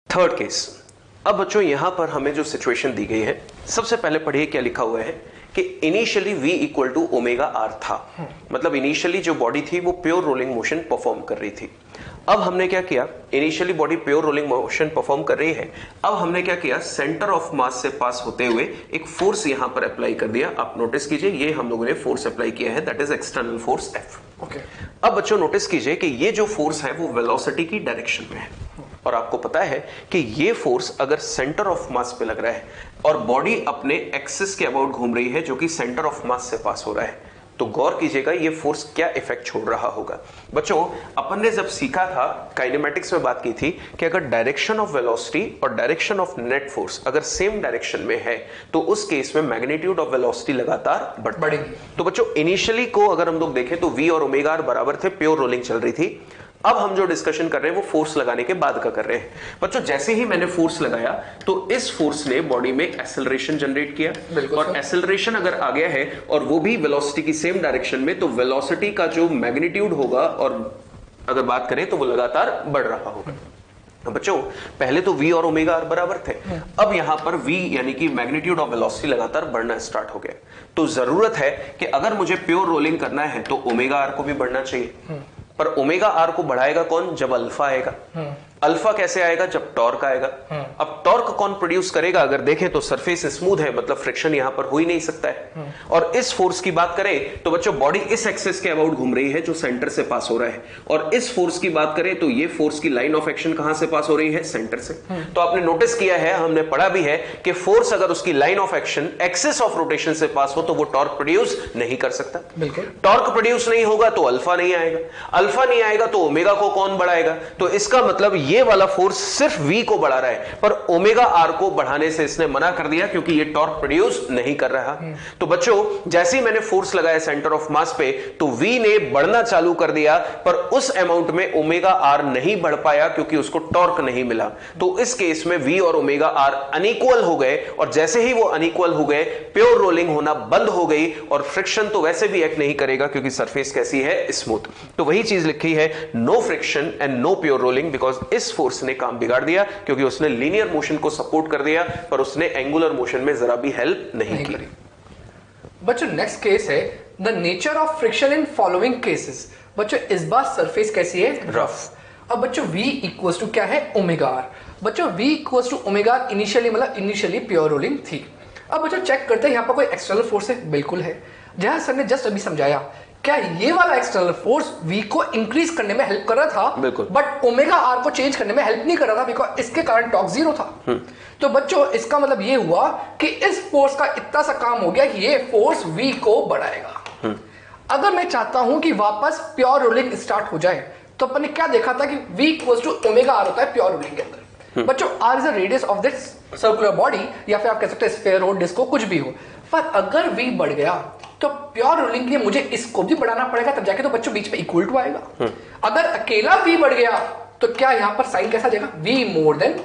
Third case. अब बच्चों यहां पर हमें जो सिचुएशन दी गई है, सबसे पहले पढ़िए क्या लिखा हुआ है कि initially v equal to omega R था। मतलब इनिशियली जो बॉडी थी वो प्योर रोलिंग मोशन परफॉर्म कर रही थी। अब हमने क्या किया, initially body pure rolling motion perform कर रही है, अब हमने क्या किया, सेंटर ऑफ मास से पास होते हुए एक फोर्स यहां पर अप्लाई कर दिया। आप नोटिस कीजिए ये हम लोगों ने फोर्स अप्लाई किया है, that is external force F। अब बच्चों नोटिस कीजिए कि ये जो फोर्स है वो वेलोसिटी की डायरेक्शन में है, और आपको पता है कि ये फोर्स अगर सेंटर ऑफ मास पे लग रहा है और बॉडी अपने एक्सिस के अबाउट घूम रही है जो कि सेंटर ऑफ मास से पास हो रहा है, तो गौर कीजिएगा ये फोर्स क्या इफेक्ट छोड़ रहा होगा। बच्चों अपन ने जब सीखा था, काइनेमेटिक्स में बात की थी कि अगर डायरेक्शन ऑफ वेलोसिटी और डायरेक्शन ऑफ नेट फोर्स अगर सेम डायरेक्शन में है तो उस केस में मैग्नीट्यूड ऑफ वेलोसिटी लगातार बढ़ेगी। तो बच्चों इनिशियली को अगर हम लोग देखें तो v और ओमेगा आर बराबर थे, प्योर रोलिंग चल रही थी। अब हम जो डिस्कशन कर रहे हैं वो फोर्स लगाने के बाद का कर रहे हैं। बच्चों जैसे ही मैंने फोर्स लगाया तो इस फोर्स ने बॉडी में एक्सेलरेशन जनरेट किया, और एक्सेलरेशन अगर आ गया है और वो भी वेलोसिटी की सेम डायरेक्शन में, तो वेलोसिटी का जो मैग्नीट्यूड होगा और अगर बात करें तो वो लगातार बढ़ रहा होगा। बच्चों पहले तो v और ओमेगा आर बराबर थे, अब यहां पर v यानी कि मैग्नीट्यूड ऑफ वेलोसिटी लगातार बढ़ना स्टार्ट हो गया। तो जरूरत है कि अगर मुझे प्योर रोलिंग करना है तो ओमेगा आर को भी बढ़ना चाहिए, पर ओमेगा आर को बढ़ाएगा कौन, जब अल्फा आएगा। अल्फा कैसे आएगा, जब टॉर्क आएगा। अब टॉर्क कौन प्रोड्यूस करेगा, अगर देखें तो सरफेस स्मूथ है, मतलब फ्रिक्शन यहां पर हो ही नहीं सकता है। और इस फोर्स की बात करें तो बच्चों बॉडी इस एक्सिस के अबाउट घूम रही है जो सेंटर से पास हो रहा है, और इस फोर्स की बात करें तो ये फोर्स की लाइन ऑफ एक्शन कहां से पास हो रही है, सेंटर से। तो आपने नोटिस किया है, हमने पढ़ा भी है कि फोर्स अगर उसकी line of action axis of rotation से पास हो तो वो टॉर्क प्रोड्यूस नहीं कर सकता। टॉर्क प्रोड्यूस नहीं होगा तो अल्फा नहीं आएगा, अल्फा नहीं आएगा तो ओमेगा को कौन बढ़ाएगा। तो इसका मतलब ये वाला फोर्स सिर्फ v को बढ़ा रहा है, पर ओमेगा आर को बढ़ाने से इसने मना कर दिया क्योंकि ये टॉर्क प्रोड्यूस नहीं कर रहा। तो बच्चों जैसे ही मैंने फोर्स लगाया सेंटर ऑफ मास पे तो v ने बढ़ना चालू कर दिया, पर उस अमाउंट में ओमेगा आर नहीं बढ़ पाया क्योंकि उसको टॉर्क नहीं मिला। तो इस केस में v और ओमेगा आर अनइक्वल हो गए, और जैसे ही वो अनइक्वल हो गए प्योर रोलिंग होना बंद हो गई, और फ्रिक्शन तो वैसे भी एक्ट नहीं करेगा क्योंकि सरफेस कैसी है, स्मूथ। तो वही चीज लिखी है, no friction and no pure rolling, because इस फोर्स ने काम बिगाड़ दिया क्योंकि उसने लीनियर मोशन को सपोर्ट कर दिया पर उसने एंगुलर मोशन में जरा भी हेल्प नहीं की। बच्चों नेक्स्ट केस है the nature of friction in following cases. बच्चों इस बार सरफेस कैसी है, रफ। अब बच्चों v इक्वल्स टू क्या है, ओमेगा आर। बच्चों v equals to omega R initially मतलब इनिशियली प्योर रोलिंग थी। अब बच्चों चेक करते हैं यहाँ पर कोई एक्सटर्नल फोर्स है, बिल्कुल है। जहां सर ने जस्ट अभी समझाया, क्या ये वाला एक्सटर्नल फोर्स v को इंक्रीज करने में हेल्प कर रहा था, बिल्कुल, बट ओमेगा आर को चेंज करने में हेल्प नहीं कर रहा था, बिकॉज इसके कारण टॉर्क जीरो था। तो बच्चों इसका मतलब ये हुआ कि इस फोर्स का इतना सा काम हो गया कि ये फोर्स v को बढ़ाएगा। अगर मैं चाहता हूं कि वापस प्योर रोलिंग स्टार्ट हो जाए तो अपन ने क्या देखा था कि v equals to omega R होता है प्योर रोलिंग के अंदर। बच्चों r is the radius of this circular body, या फिर आप कह सकते हैं स्फीयर हो, डिस्क हो, कुछ भी हो। पर अगर v बढ़ गया तो प्योर रोलिंग के लिए मुझे इसको भी बढ़ाना पड़ेगा, तब जाके तो बच्चों बीच में इक्वल टू आएगा। अगर अकेला v बढ़ गया तो क्या यहां पर साइन कैसा जाएगा, v more than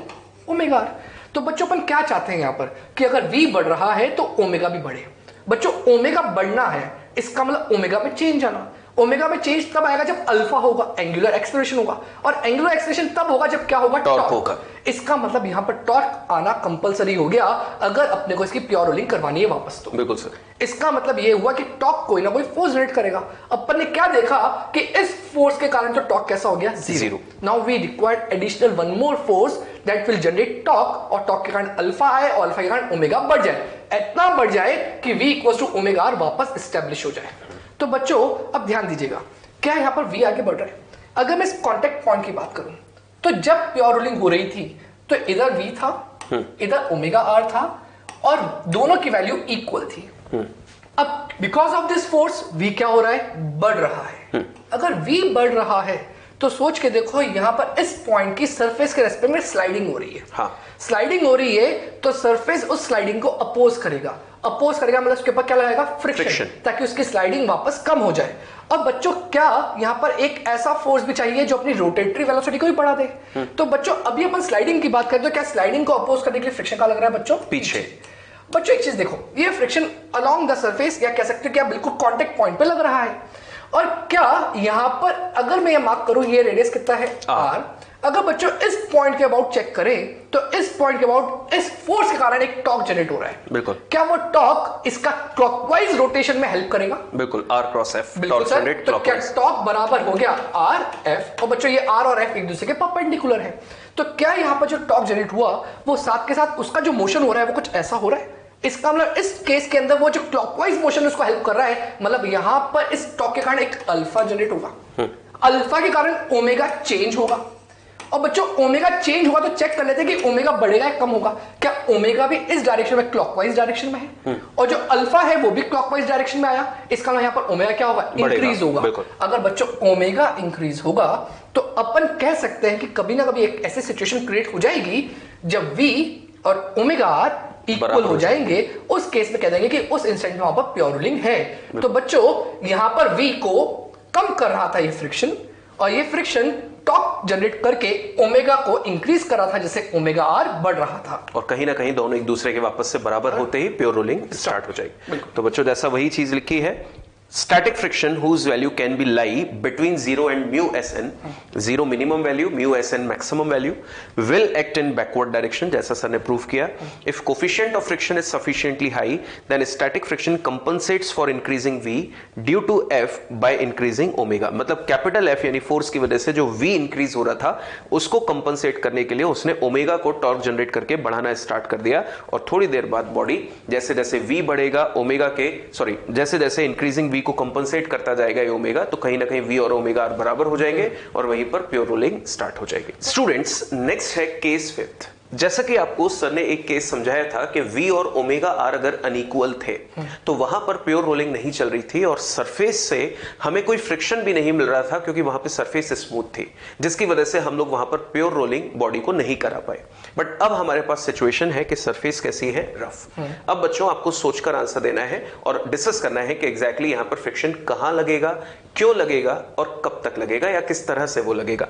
omega R. तो बच्चों अपन क्या चाहते हैं यहां पर कि अगर v बढ़ रहा है तो ओमेगा भी बढ़े। बच्चों ओमेगा बढ़ना है, इसका मतलब ओमेगा में चेंज आना। ओमेगा में चेंज तब आएगा जब अल्फा होगा, एंगुलर एक्सेलरेशन होगा, और एंगुलर एक्सेलरेशन तब होगा जब क्या होगा, टॉर्क होगा। इसका मतलब यहां पर टॉर्क आना कंपलसरी हो गया अगर अपने को इसकी प्योर रोलिंग करवानी है वापस तो। बिल्कुल सर। इसका मतलब ये हुआ कि टॉर्क कोई ना कोई फोर्स जनरेट करेगा। अपन ने क्या देखा कि इस फोर्स के कारण जो टॉर्क कैसा हो गया, zero. Now we required additional one more force that will generate torque, और टॉर्क के कारण अल्फा आए और अल्फा के कारण ओमेगा बढ़ जाए, इतना बढ़ जाए कि v equals to omega R वापस एस्टेब्लिश हो जाए। तो बच्चों अब ध्यान दीजिएगा, क्या यहां पर v आगे बढ़ रहा है। अगर मैं इस कांटेक्ट पॉइंट की बात करूं तो जब प्योर रोलिंग हो रही थी तो इधर v था, इधर ओमेगा आर था, और दोनों की वैल्यू इक्वल थी। अब because of this force v क्या हो रहा है, बढ़ रहा है। अगर v बढ़ रहा है तो सोच के देखो यहां पर इस पॉइंट की सरफेस के रेस्पेक्ट में स्लाइडिंग हो रही है। हाँ। स्लाइडिंग हो रही है तो सरफेस उस स्लाइडिंग को अपोज करेगा। अपोज करेगा मतलब उसके ऊपर क्या लगाएगा, फ्रिक्शन, ताकि उसकी स्लाइडिंग वापस कम हो जाए। अब बच्चों क्या यहां पर एक ऐसा फोर्स भी चाहिए जो अपनी रोटेटरी वेलोसिटी को भी बढ़ा दे। तो बच्चों अभी अपन स्लाइडिंग की बात करें तो क्या स्लाइडिंग को अपोज करने के लिए फ्रिक्शन का लग रहा है बच्चों, पीछे। बच्चों एक चीज देखो, ये फ्रिक्शन अलोंग द सरफेस, या कह सकते हो क्या बिल्कुल कांटेक्ट पॉइंट पे लग रहा है, और क्या यहां पर अगर मैं ये मार्क करूं, ये रेडियस कितना है r, अगर बच्चों इस पॉइंट के अबाउट चेक करें तो इस पॉइंट के अबाउट इस फोर्स के कारण एक टॉर्क जनरेट हो रहा है। बिल्कुल। क्या वो टॉर्क इसका क्लॉकवाइज रोटेशन में हेल्प करेगा? बिल्कुल, r क्रॉस f। बिल्कुल सर। तो क्या टॉर्क बराबर हो गया r f, और बच्चों ये r और f एक दूसरे के परपेंडिकुलर है, तो क्या यहां पर जो टॉर्क जनरेट हुआ वो साथ के साथ उसका जो मोशन हो रहा है वो कुछ ऐसा हो रहा है? इसका मतलब इस केस के अंदर वो जो क्लॉकवाइज मोशन उसको हेल्प कर रहा है, मतलब यहां पर इस टॉर्क के कारण एक अल्फा जनरेट होगा, अल्फा के कारण ओमेगा चेंज होगा। और बच्चों ओमेगा चेंज होगा तो चेक कर लेते हैं कि ओमेगा बढ़ेगा या कम होगा। क्या ओमेगा भी इस डायरेक्शन में क्लॉकवाइज डायरेक्शन में है, और जो अल्फा है वो भी क्लॉकवाइज डायरेक्शन में आया, इसका मतलब यहां पर ओमेगा क्या होगा? इंक्रीज होगा। अगर बच्चों ओमेगा इंक्रीज होगा तो अपन कह सकते हैं कि कभी ना कभी एक ऐसी सिचुएशन क्रिएट हो जाएगी जब V और ओमेगा आर इक्वल हो जाएंगे, उस केस में कह देंगे कि उस इंस्टेंट में वहां पर प्योर रूलिंग है। तो बच्चों यहां पर V को कम कर रहा था ये फ्रिक्शन, और ये फ्रिक्शन टॉर्क जनरेट करके ओमेगा को इंक्रीज कर रहा था, जिससे ओमेगा आर बढ़ रहा था। और कहीं ना कहीं दोनों एक दूसरे के वापस से बराबर होते ही प्योर रोलिंग स्टार्ट हो जाएगी। तो बच्चों जैसा वही चीज लिखी है, static friction whose value can be lie between 0 and mu sn, 0 minimum value, mu sn maximum value, will act in backward direction, जैसा सर ने प्रूव किया। If coefficient of friction is sufficiently high, then static friction compensates for increasing V due to F by increasing omega। मतलब capital F यानी force की वजह से जो V increase हो रहा था उसको कंपनसेट करने के लिए उसने ओमेगा को टॉर्क जनरेट करके बढ़ाना स्टार्ट कर दिया, और थोड़ी देर बाद बॉडी जैसे जैसे V बढ़ेगा ओमेगा के जैसे जैसे इंक्रीजिंग को कंपनसेट करता जाएगा ये ओमेगा, तो कहीं ना कहीं V और ओमेगा आर बराबर हो जाएंगे और वहीं पर प्योर रोलिंग स्टार्ट हो जाएगी। स्टूडेंट्स नेक्स्ट है केस फिफ्थ। जैसा कि आपको सर ने एक केस समझाया था कि V और ओमेगा आर अगर अनइक्वल थे तो वहां पर प्योर रोलिंग नहीं चल रही थी और सरफेस से हमें कोई फ्रिक्शन भी नहीं मिल रहा था, क्योंकि वहां पे सरफेस स्मूथ थी, जिसकी वजह से हम लोग वहां पर प्योर रोलिंग बॉडी को नहीं करा पाए। बट अब हमारे पास सिचुएशन है कि सरफेस कैसी है? रफ। अब बच्चों आपको सोचकर आंसर देना है और डिस्कस करना है कि एग्जैक्टली यहां पर फ्रिक्शन कहां लगेगा, क्यों लगेगा और कब तक लगेगा या किस तरह से वो लगेगा।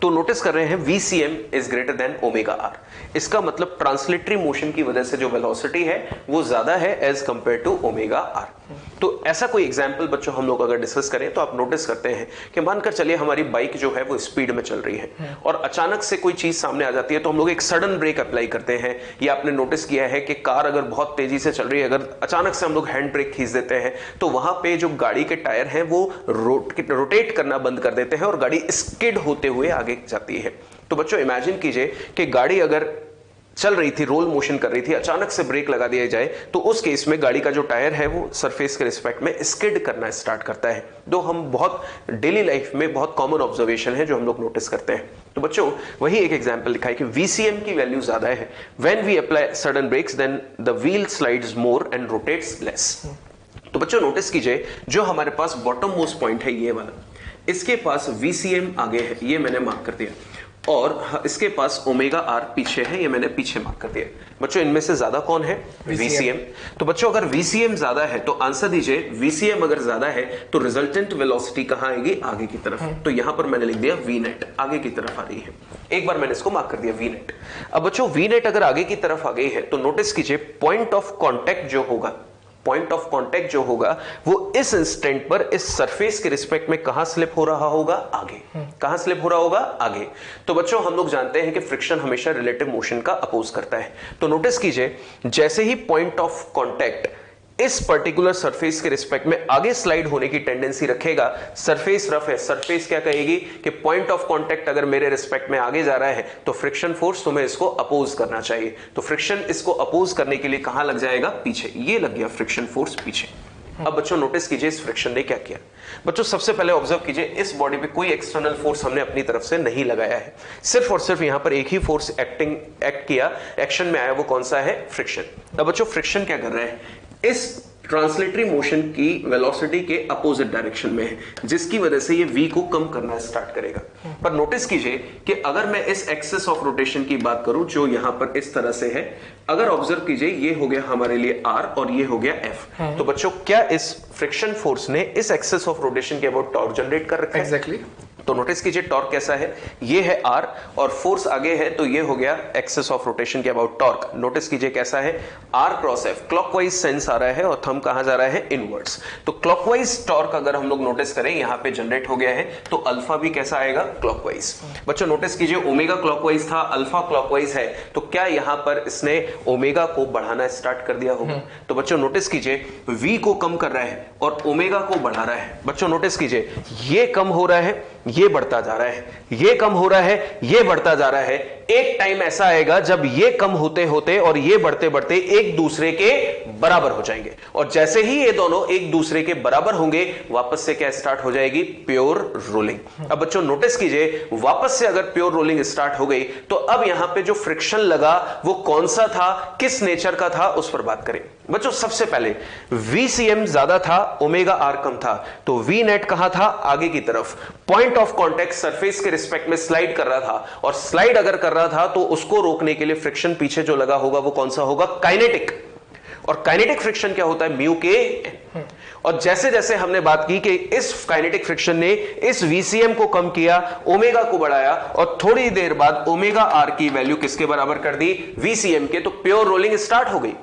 तो नोटिस कर रहे हैं VCM is greater than omega R. इसका मतलब ट्रांसलेटरी मोशन की वजह से जो वेलोसिटी है वो ज्यादा है as compare to omega R. तो ऐसा कोई एग्जांपल बच्चों हम लोग अगर डिस्कस करें तो आप नोटिस करते हैं कि मानकर चलिए हमारी बाइक जो है वो स्पीड में चल रही है और अचानक से कोई चीज सामने आ जाती है तो हम लोग एक सडन ब्रेक अप्लाई करते हैं। या आपने नोटिस किया है कि कार अगर बहुत तेजी से चल रही है, अगर अचानक से हम लोग हैंड ब्रेक खींच देते हैं तो वहां पे जो गाड़ी के टायर हैं वो रोटेट करना बंद कर देते हैं और गाड़ी स्किड होते हुए आगे जाती है। तो बच्चों इमेजिन कीजिए कि गाड़ी अगर चल रही थी, रोल मोशन कर रही थी, अचानक से ब्रेक लगा दिया जाए तो उस केस में गाड़ी का जो टायर है वो सरफेस के रिस्पेक्ट में स्किड करना स्टार्ट करता है। जो हम बहुत डेली लाइफ में बहुत कॉमन ऑब्जर्वेशन है जो हम लोग नोटिस करते हैं। तो बच्चों वही एक एग्जांपल लिखा है कि VCM की वैल्यू ज्यादा है, when we apply sudden brakes then the wheel slides more and rotates less. तो बच्चों नोटिस कीजिए जो हमारे पास बॉटम मोस्ट पॉइंट है ये वाला, इसके पास VCM आगे है, ये मैंने मार्क कर दिया, और इसके पास ओमेगा आर पीछे है, ये मैंने पीछे मार्क कर दिया। बच्चों इनमें से ज्यादा कौन है? VCM। तो बच्चों अगर VCM ज्यादा है तो आंसर दीजिए, VCM अगर ज्यादा है तो रिजल्टेंट वेलोसिटी कहां आएगी? आगे की तरफ। तो यहां पर मैंने लिख दिया VNet, आगे की तरफ आ रही है। एक बार मैंने इसको मार्क कर दिया VNet। अब बच्चों VNet अगर आगे की तरफ आ गई है तो नोटिस कीजिए पॉइंट ऑफ कॉन्टैक्ट जो होगा, पॉइंट ऑफ कांटेक्ट जो होगा वो इस इंस्टेंट पर इस सरफेस के रिस्पेक्ट में कहां स्लिप हो रहा होगा? आगे। कहां स्लिप हो रहा होगा? आगे। तो बच्चों हम लोग जानते हैं कि फ्रिक्शन हमेशा रिलेटिव मोशन का अपोज करता है। तो नोटिस कीजिए जैसे ही पॉइंट ऑफ कांटेक्ट इस पर्टिकुलर सरफेस के रिस्पेक्ट में आगे स्लाइड होने की टेंडेंसी रखेगा, सरफेस रफ है, सरफेस क्या कहेगी कि पॉइंट ऑफ कांटेक्ट अगर मेरे रिस्पेक्ट में आगे जा रहा है तो फ्रिक्शन फोर्स तुम्हें इसको अपोज करना चाहिए। तो फ्रिक्शन इसको अपोज करने के लिए कहां लग जाएगा? पीछे। ये लग गया फ्रिक्शन फोर्स पीछे। अब बच्चों नोटिस कीजिए इस फ्रिक्शन ने क्या किया। बच्चों सबसे पहले ऑब्जर्व कीजिए इस बॉडी पे कोई एक्सटर्नल फोर्स हमने अपनी तरफ से नहीं लगाया है, सिर्फ और सिर्फ यहां पर एक ही फोर्स एक्ट किया, एक्शन में आया, वो कौन सा है? फ्रिक्शन। अब बच्चों फ्रिक्शन क्या कर रहा है? इस ट्रांसलेटरी मोशन की वेलोसिटी के अपोजिट डायरेक्शन में है, जिसकी वजह से ये V को कम करना स्टार्ट करेगा। पर नोटिस कीजिए कि अगर मैं इस एक्सिस ऑफ रोटेशन की बात करूं जो यहां पर इस तरह से है, अगर ऑब्जर्व कीजिए ये हो गया हमारे लिए R और ये हो गया F। तो बच्चों क्या इस फ्रिक्शन फोर्स ने इस एक्सिस ऑफ रोटेशन के अबाउट टॉर्क जनरेट कर रखा है? एग्जैक्टली। तो नोटिस कीजिए टॉर्क कैसा है, ये है R और फोर्स आगे है तो ये हो गया एक्सेस ऑफ रोटेशन के अबाउट टॉर्क। नोटिस कीजिए कैसा है, R cross F clockwise sense आ रहा है और थंब कहां जा रहा है, इनवर्ड्स। तो क्लॉकवाइज टॉर्क अगर हम लोग नोटिस करें यहां पे जनरेट हो गया है तो अल्फा भी कैसा आएगा, क्लॉकवाइज। बच्चों नोटिस कीजिए ओमेगा क्लॉकवाइज था, अल्फा क्लॉकवाइज है, तो क्या यहां पर इसने ओमेगा को बढ़ाना स्टार्ट कर दिया होगा। तो बच्चों नोटिस कीजिए V को कम कर रहा है और ओमेगा को बढ़ा रहा है। बच्चों नोटिस कीजिए ये कम हो रहा है, ये बढ़ता जा रहा है, ये कम हो रहा है, ये बढ़ता जा रहा है। एक टाइम ऐसा आएगा जब ये कम होते होते और ये बढ़ते बढ़ते एक दूसरे के बराबर हो जाएंगे और जैसे ही ये दोनों एक दूसरे के बराबर होंगे वापस से क्या स्टार्ट हो जाएगी, प्योर रोलिंग। अब बच्चों नोटिस कीजिए वापस से अगर प्योर रोलिंग स्टार्ट हो गई तो अब यहां पे जो फ्रिक्शन लगा वो कौन सा था, किस नेचर का था, उस पर बात करें। बच्चों सबसे पहले VCM ज्यादा था, ओमेगा R कम था, तो V नेट कहां था, आगे की तरफ, पॉइंट ऑफ कॉन्टेक्ट सरफेस के रिस्पेक्ट में स्लाइड कर रहा था और स्लाइड अगर कर रहा था तो उसको रोकने के लिए फ्रिक्शन पीछे जो लगा होगा वो कौन सा होगा, काइनेटिक। और काइनेटिक फ्रिक्शन क्या होता है, म्यू के एन। और जैसे जैसे हमने बात की कि इस काइनेटिक फ्रिक्शन ने इस VCM को कम किया, ओमेगा को बढ़ाया और थोड़ी देर बाद ओमेगा R की वैल्यू किसके बराबर कर दी, VCM के, तो प्योर रोलिंग स्टार्ट हो गई।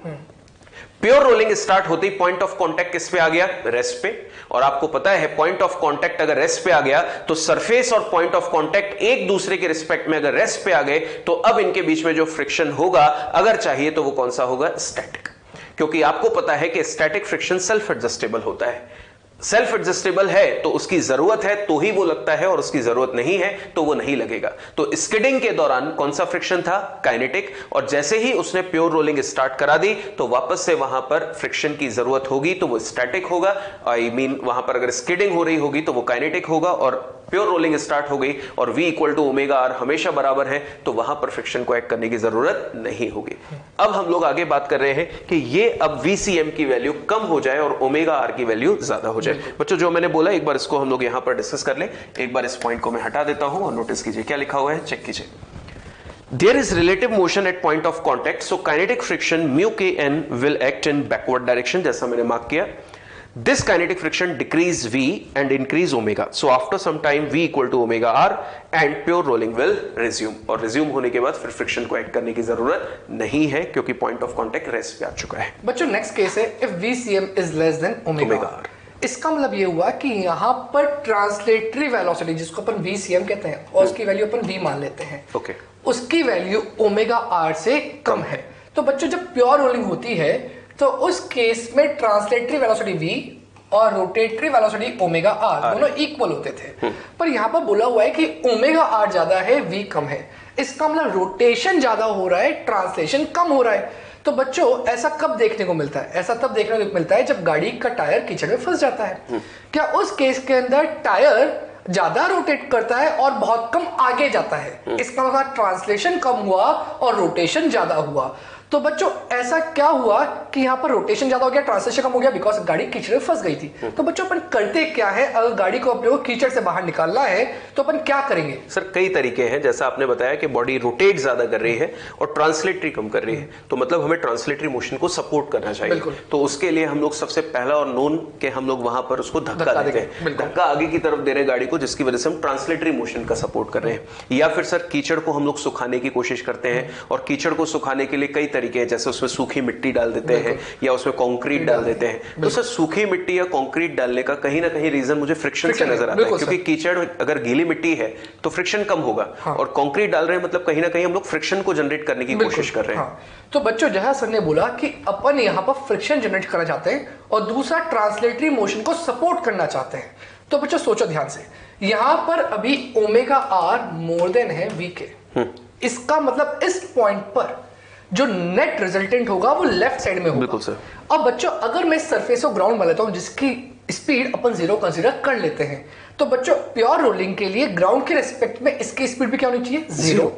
प्योर रोलिंग स्टार्ट होती पॉइंट ऑफ कांटेक्ट किस पे आ गया, रेस्ट पे। और आपको पता है पॉइंट ऑफ कांटेक्ट अगर रेस्ट पे आ गया तो सरफेस और पॉइंट ऑफ कांटेक्ट एक दूसरे के रिस्पेक्ट में अगर रेस्ट पे आ गए तो अब इनके बीच में जो फ्रिक्शन होगा अगर चाहिए तो वो कौन सा होगा, स्टैटिक। क्योंकि आपको पता है कि स्टैटिक फ्रिक्शन सेल्फ एडजस्टेबल होता है। सेल्फ एडजस्टेबल है तो उसकी जरूरत है तो ही वो लगता है और उसकी जरूरत नहीं है तो वो नहीं लगेगा। तो स्किडिंग के दौरान कौन सा फ्रिक्शन था, काइनेटिक। और जैसे ही उसने प्योर रोलिंग स्टार्ट करा दी तो वापस से वहां पर फ्रिक्शन की जरूरत होगी तो वो स्टैटिक होगा। आई मीन वहां पर अगर स्किडिंग हो रही होगी तो वो काइनेटिक होगा और प्योर रोलिंग स्टार्ट हो गई और V equal to omega R हमेशा बराबर है तो वहां पर फ्रिक्शन को ऐड करने की जरूरत नहीं होगी। अब हम लोग आगे बात कर रहे हैं कि ये अब VCM की वैल्यू कम हो जाए और ओमेगा R की वैल्यू ज्यादा हो जाए। बच्चों जो मैंने बोला एक बार इसको हम लोग यहां पर डिस्कस कर लें। एक बार इस पॉइंट को मैं हटा देता हूं और नोटिस कीजिए क्या लिखा हुआ है, चेक कीजिए। There is relative motion at point of contact, so kinetic friction mu Kn will act in backward direction, जैसा मैंने मार्क किया। This kinetic friction decrease V and increase omega. So after some time V equal to omega R and pure rolling will resume. और resume होने के बाद फिर friction को add करने की जरूरत नहीं है क्योंकि point of contact रेस्ट पे आ चुका है। बच्चों नेक्स्ट केस है if VCM is less than omega R। इसका मतलब ये हुआ कि यहाँ पर ट्रांसलेटरी वेलोसिटी जिसको अपन VCM कहते हैं और उसकी वैल्यू अपन V मान लेते हैं, ओके, उसकी वैल्यू ओमेगा R से कम है। तो बच्चों जब प्योर रोलिंग होती है तो उस केस में ट्रांसलेटरी वेलोसिटी V और रोटेटरी वेलोसिटी ओमेगा R दोनों इक्वल होते थे। पर यहाँ पर बोला हुआ है कि ओमेगा R ज्यादा है, V कम है। इसका मतलब रोटेशन ज्यादा हो रहा है, ट्रांसलेशन कम हो रहा है। तो बच्चों ऐसा कब देखने को मिलता है, ऐसा तब देखने को मिलता है जब गाड़ी का टायर कीचड़ में फंस जाता है। क्या उस केस के अंदर टायर ज्यादा रोटेट करता है और बहुत कम आगे जाता है, इसका मतलब ट्रांसलेशन कम हुआ और रोटेशन ज्यादा हुआ। तो बच्चों ऐसा क्या हुआ कि यहाँ पर रोटेशन ज्यादा हो गया, ट्रांसलेशन कम हो गया बिकॉज गाड़ी कीचड़ में फंस गई थी। तो बच्चों अपन करते क्या है, अगर गाड़ी को अपने को कीचड़ से बाहर निकालना है तो अपन क्या करेंगे? सर कई तरीके हैं, जैसा आपने बताया कि बॉडी रोटेट ज्यादा कर रही है और ट्रांसलेटरी कम कर रही है, तो मतलब हमें ट्रांसलेटरी मोशन को सपोर्ट करना चाहिए। तो उसके लिए हम लोग सबसे पहला और नोन के हम लोग वहां पर उसको धक्का देते हैं, धक्का आगे की तरफ दे रहे गाड़ी को, जिसकी वजह से हम ट्रांसलेटरी मोशन का सपोर्ट कर रहे हैं। या फिर सर कीचड़ को हम लोग सुखाने की कोशिश करते हैं और कीचड़ को सुखाने के लिए कई तरीके हैं, जैसे उसमें सूखी मिट्टी डाल देते हैं या उसमें कंक्रीट डाल देते हैं। तो सर सूखी मिट्टी या कंक्रीट डालने का कहीं ना कहीं रीजन मुझे फ्रिक्शन से नजर आता है, क्योंकि कीचड़ अगर गीली मिट्टी है तो फ्रिक्शन कम होगा और कंक्रीट डाल रहे हैं मतलब कहीं ना कहीं हम लोग फ्रिक्शन को जनरेट करने की कोशिश कर रहे हैं। तो बच्चों जहां सर ने बोला कि अपन यहाँ पर फ्रिक्शन जनरेट करना चाहते हैं और दूसरा ट्रांसलेटरी मोशन को सपोर्ट करना चाहते हैं, तो बच्चों सोचो ध्यान से, यहाँ पर अभी ओमेगा R मोर देन है V के। इसका मतलब इस पॉइंट पर जो नेट रिजल्टेंट होगा वो लेफ्ट साइड में होगा। बिल्कुल सर। अब बच्चों अगर मैं सरफेस को ग्राउंड मान लेता हूं जिसकी स्पीड अपन 0 कंसीडर कर लेते हैं, तो बच्चों प्योर रोलिंग के लिए ग्राउंड के रिस्पेक्ट में इसकी स्पीड भी क्या होनी चाहिए, 0।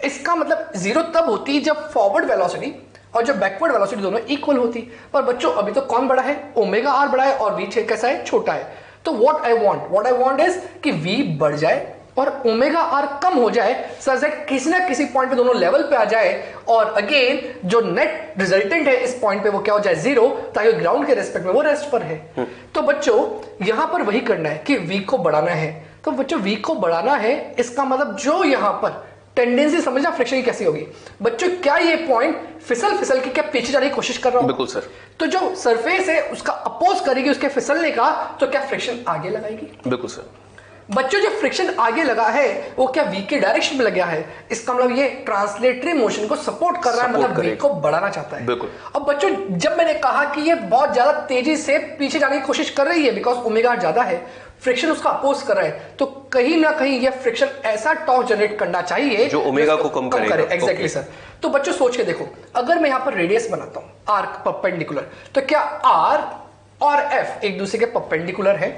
इसका मतलब 0 तब होती जब फॉरवर्ड वेलोसिटी और जब बैकवर्ड वेलोसिटी दोनों इक्वल होती। पर बच्चों अभी तो कौन बड़ा है, ओमेगा R बड़ा है और V कैसा है, छोटा है। तो व्हाट आई वांट इज कि V बढ़ जाए और ओमेगा R कम हो जाए, सच दैट किसी ना किसी पॉइंट पे दोनों लेवल पे आ जाए और अगेन जो नेट रिजल्टेंट है इस पॉइंट पे वो क्या हो जाए, 0, ताकि ग्राउंड के रेस्पेक्ट में वो रेस्ट पर है। तो बच्चों यहां पर वही करना है कि V को बढ़ाना है तो बच्चों v को बढ़ाना है, इसका मतलब जो यहां पर टेंडेंसी समझना फ्रिक्शन की कैसी होगी बच्चों, क्या ये पॉइंट फिसल के क्या पीछे जाने की कोशिश कर रहा हो? बिल्कुल सर। तो जो सरफेस है उसका अपोज करेगी उसके फिसलने का, तो क्या फ्रिक्शन आगे लगाएगी? बिल्कुल सर। बच्चों जो फ्रिक्शन आगे लगा है वो क्या v के डायरेक्शन में लगा है, इसका मतलब ये ट्रांसलेटरी मोशन को सपोर्ट कर रहा है, मतलब v को बढ़ाना चाहता है। बिल्कुल। अब बच्चों जब मैंने कहा कि ये बहुत ज्यादा तेजी से पीछे जाने की कोशिश कर रही है बिकॉज ओमेगा ज्यादा है, फ्रिक्शन उसका अपोज कर रहा है, तो कहीं ना कहीं ये फ्रिक्शन ऐसा टॉर्क जनरेट करना चाहिए जो ओमेगा को कम करे। Exactly sir. तो बच्चों सोच के देखो, अगर मैं यहां पर रेडियस बनाता हूं आर्क परपेंडिकुलर, तो क्या आर और एफ एक दूसरे के परपेंडिकुलर है,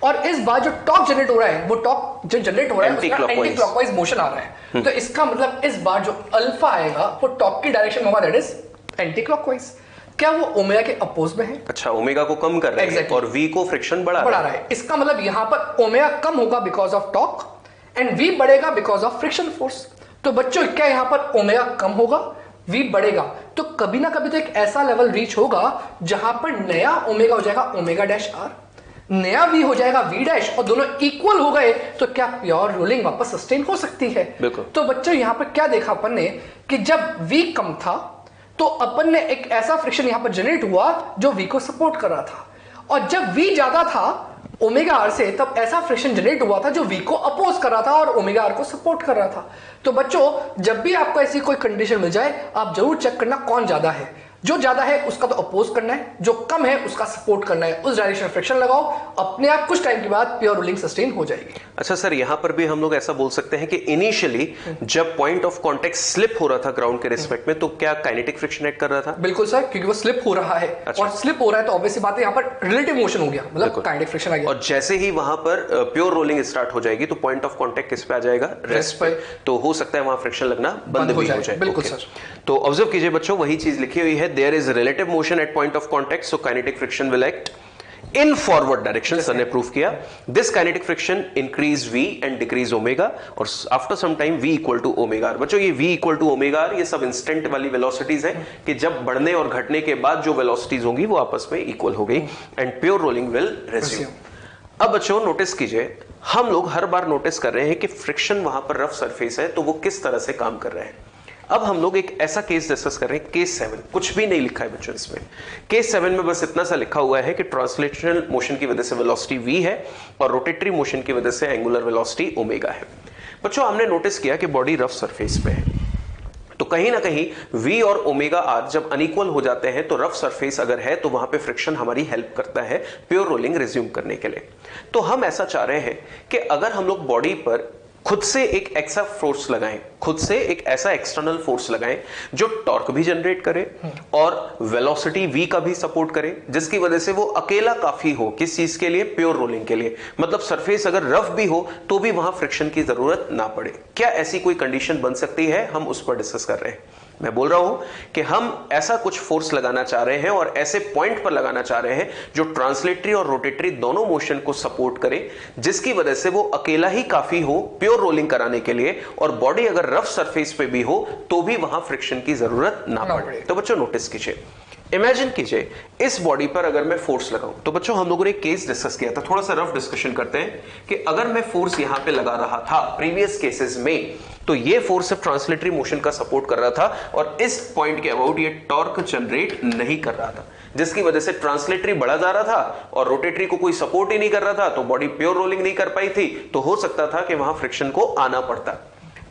और इस बार जो टॉर्क जनरेट हो रहा है वो टॉर्क जो जनरेट हो रहा है उसका एंटी क्लॉकवाइज मोशन आ रहा है, तो इसका मतलब इस बार जो अल्फा आएगा वो टॉर्क की डायरेक्शन में होगा, दैट इज एंटी क्लॉकवाइज। क्या वो ओमेगा के अपोज में है? अच्छा, ओमेगा को कम कर रहा है और v को फ्रिक्शन बढ़ा रहा है। इसका मतलब यहां पर ओमेगा कम होगा because of torque and v बढ़ेगा बिकॉज ऑफ फ्रिक्शन फोर्स। तो बच्चों क्या यहां पर ओमेगा कम होगा, v बढ़ेगा, तो कभी ना कभी तो एक ऐसा लेवल रीच होगा जहां पर नया ओमेगा हो जाएगा ओमेगा डैश आर, नया v हो जाएगा v डैश, और दोनों इक्वल हो गए तो क्या प्योर रोलिंग वापस सस्टेन हो सकती है? बिल्कुल। तो बच्चों यहां पर क्या देखा अपन ने कि जब v कम था तो अपन ने एक ऐसा फ्रिक्शन यहां पर जनरेट हुआ जो v को सपोर्ट कर रहा था, और जब v ज्यादा था ओमेगा आर से तब ऐसा फ्रिक्शन जनरेट हुआ था जो v को अपोज कर रहा था और ओमेगा आर को सपोर्ट कर रहा था। तो बच्चों जब भी आपको ऐसी कोई कंडीशन मिल जाए आप जरूर चेक करना कौन ज्यादा है, जो ज्यादा है उसका तो अपोज करना है, जो कम है उसका सपोर्ट करना है, उस डायरेक्शन में फ्रिक्शन लगाओ, अपने आप कुछ टाइम के बाद प्योर रोलिंग सस्टेन हो जाएगी। अच्छा सर, यहां पर भी हम लोग ऐसा बोल सकते हैं कि इनिशियली जब पॉइंट ऑफ कांटेक्ट स्लिप हो रहा था ग्राउंड के रिस्पेक्ट में, तो क्या काइनेटिक फ्रिक्शन एक्ट कर रहा था? बिल्कुल सर, क्योंकि वो स्लिप हो रहा है। अच्छा। और स्लिप हो रहा है तो ऑब्वियसली बात है यहां पर रिलेटिव मोशन हो गया, मतलब काइनेटिक फ्रिक्शन आ गया। और जैसे ही वहां पर प्योर रोलिंग स्टार्ट हो जाएगी तो पॉइंट ऑफ कांटेक्ट किस पे आ जाएगा? रेस्ट पे। तो हो सकता है वहां फ्रिक्शन लगना बंद भी हो जाए। बिल्कुल सर। तो ऑब्जर्व कीजिए बच्चों, वही चीज लिखी हुई है, there is relative motion at point of contact, so kinetic friction will act in forward direction। Sir ने प्रूफ किया this kinetic friction increase v and decrease omega, और after some time v equal to omega r। बच्चों ये v equal to omega r ये सब instant वाली velocities है कि जब बढ़ने और घटने के बाद जो वेलोसिटीज होंगी वो आपस में इक्वल हो गई and pure rolling will resume. अब बच्चों नोटिस कीजिए, हम लोग हर बार नोटिस कर रहे हैं कि फ्रिक्शन वहां पर रफ सरफेस है तो वो किस तरह से काम कर रहे हैं। अब हम लोग एक ऐसा केस डिस्कस कर रहे हैं, केस 7, कुछ भी नहीं लिखा है बच्चों इसमें। केस 7 में बस इतना सा लिखा हुआ है कि ट्रांसलेशनल मोशन की वजह से वेलोसिटी v है और रोटेटरी मोशन की वजह से एंगुलर वेलोसिटी ओमेगा है। बच्चों हमने नोटिस किया कि बॉडी रफ सरफेस पे है, तो कहीं ना कहीं v और ओमेगा r जब अनइक्वल हो जाते हैं तो रफ सरफेस अगर है तो वहां पे फ्रिक्शन हमारी हेल्प करता है प्योर रोलिंग रिज्यूम करने के लिए। तो हम ऐसा चाह रहे हैं कि अगर हम लोग बॉडी पर खुद से एक ऐसा फोर्स लगाएं, खुद से एक ऐसा एक्सटर्नल फोर्स लगाएं जो टॉर्क भी जनरेट करे और वेलोसिटी v का भी सपोर्ट करे, जिसकी वजह से वो अकेला काफी हो किस चीज के लिए? प्योर रोलिंग के लिए। मतलब सरफेस अगर रफ भी हो तो भी वहां फ्रिक्शन की जरूरत ना पड़े। क्या ऐसी कोई कंडीशन बन सकती है? हम उस पर डिस्कस कर रहे हैं। मैं बोल रहा हूं कि हम ऐसा कुछ फोर्स लगाना चाह रहे हैं और ऐसे पॉइंट पर लगाना चाह रहे हैं जो ट्रांसलेटरी और रोटेटरी दोनों मोशन को सपोर्ट करे, जिसकी वजह से वो अकेला ही काफी हो प्योर रोलिंग कराने के लिए, और बॉडी अगर रफ सरफेस पे भी हो तो भी वहां फ्रिक्शन की जरूरत ना पड़े। तो बच्चों नोटिस कीजिए, इमेजिन कीजिए इस बॉडी पर अगर मैं फोर्स लगाऊं, तो बच्चों हम लोगों ने केस डिस्कस किया था, थोड़ा सा रफ डिस्कशन करते हैं कि अगर मैं फोर्स यहां पे लगा रहा था प्रीवियस केसेस में, तो ये फोर्स सिर्फ ट्रांसलेटरी मोशन का सपोर्ट कर रहा था और इस पॉइंट के अबाउट ये टॉर्क जनरेट नहीं कर रहा था, जिसकी वजह से ट्रांसलेटरी बढ़ा जा रहा था और रोटेटरी को कोई सपोर्ट ही नहीं कर रहा था, तो बॉडी प्योर रोलिंग नहीं कर पाई थी, तो हो सकता था कि वहां फ्रिक्शन को आना पड़ता।